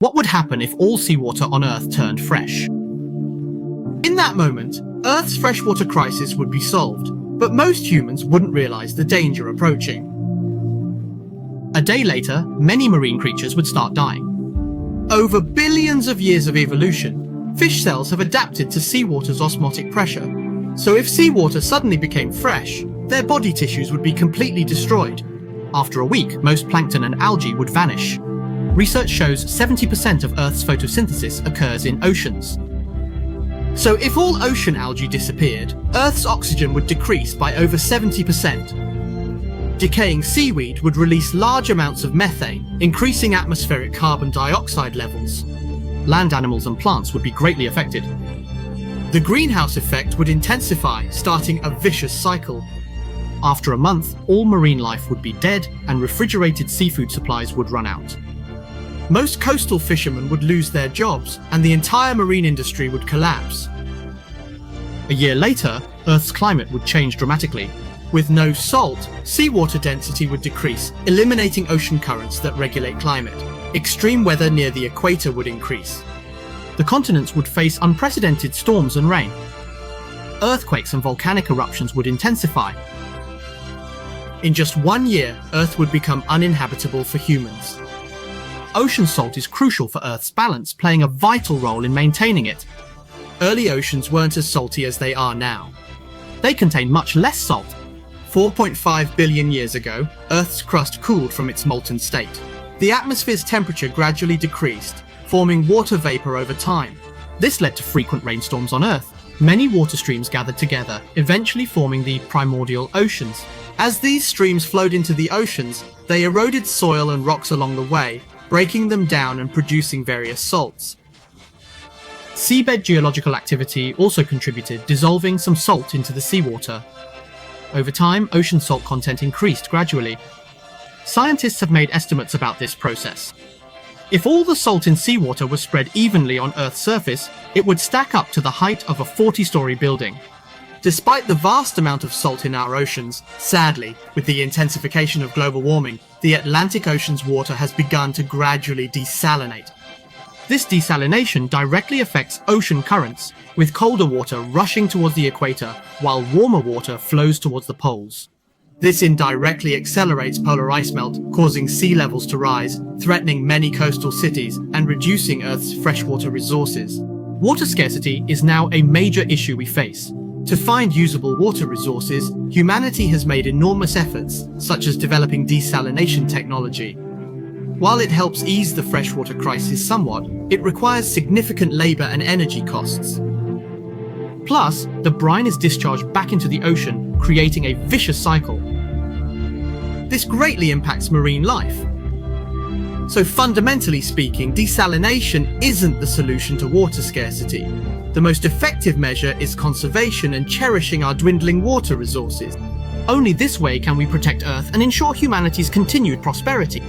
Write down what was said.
What would happen if all seawater on Earth turned fresh? In that moment, Earth's freshwater crisis would be solved, but most humans wouldn't realize the danger approaching. A day later, many marine creatures would start dying. Over billions of years of evolution, fish cells have adapted to seawater's osmotic pressure. So if seawater suddenly became fresh, their body tissues would be completely destroyed. After a week, most plankton and algae would vanish. Research shows 70% of Earth's photosynthesis occurs in oceans. So if all ocean algae disappeared, Earth's oxygen would decrease by over 70%. Decaying seaweed would release large amounts of methane, increasing atmospheric carbon dioxide levels. Land animals and plants would be greatly affected. The greenhouse effect would intensify, starting a vicious cycle. After a month, all marine life would be dead and refrigerated seafood supplies would run out. Most coastal fishermen would lose their jobs and the entire marine industry would collapse. A year later, Earth's climate would change dramatically. With no salt, seawater density would decrease, eliminating ocean currents that regulate climate. Extreme weather near the equator would increase. The continents would face unprecedented storms and rain. Earthquakes and volcanic eruptions would intensify. In just 1 year, Earth would become uninhabitable for humans. Ocean salt is crucial for Earth's balance, playing a vital role in maintaining it. Early oceans weren't as salty as they are now. They contain much less salt. 4.5 billion years ago, Earth's crust cooled from its molten state. The atmosphere's temperature gradually decreased, forming water vapor over time. This led to frequent rainstorms on Earth. Many water streams gathered together, eventually forming the primordial oceans. As these streams flowed into the oceans, they eroded soil and rocks along the way, breaking them down and producing various salts. Seabed geological activity also contributed, dissolving some salt into the seawater. Over time, ocean salt content increased gradually. Scientists have made estimates about this process. If all the salt in seawater was spread evenly on Earth's surface, it would stack up to the height of a 40-story building. Despite the vast amount of salt in our oceans, sadly, with the intensification of global warming, the Atlantic Ocean's water has begun to gradually desalinate. This desalination directly affects ocean currents, with colder water rushing towards the equator, while warmer water flows towards the poles. This indirectly accelerates polar ice melt, causing sea levels to rise, threatening many coastal cities and reducing Earth's freshwater resources. Water scarcity is now a major issue we face. To find usable water resources, humanity has made enormous efforts, such as developing desalination technology. While it helps ease the freshwater crisis somewhat, it requires significant labor and energy costs. Plus, the brine is discharged back into the ocean, creating a vicious cycle. This greatly impacts marine life. So fundamentally speaking, desalination isn't the solution to water scarcity. The most effective measure is conservation and cherishing our dwindling water resources. Only this way can we protect Earth and ensure humanity's continued prosperity.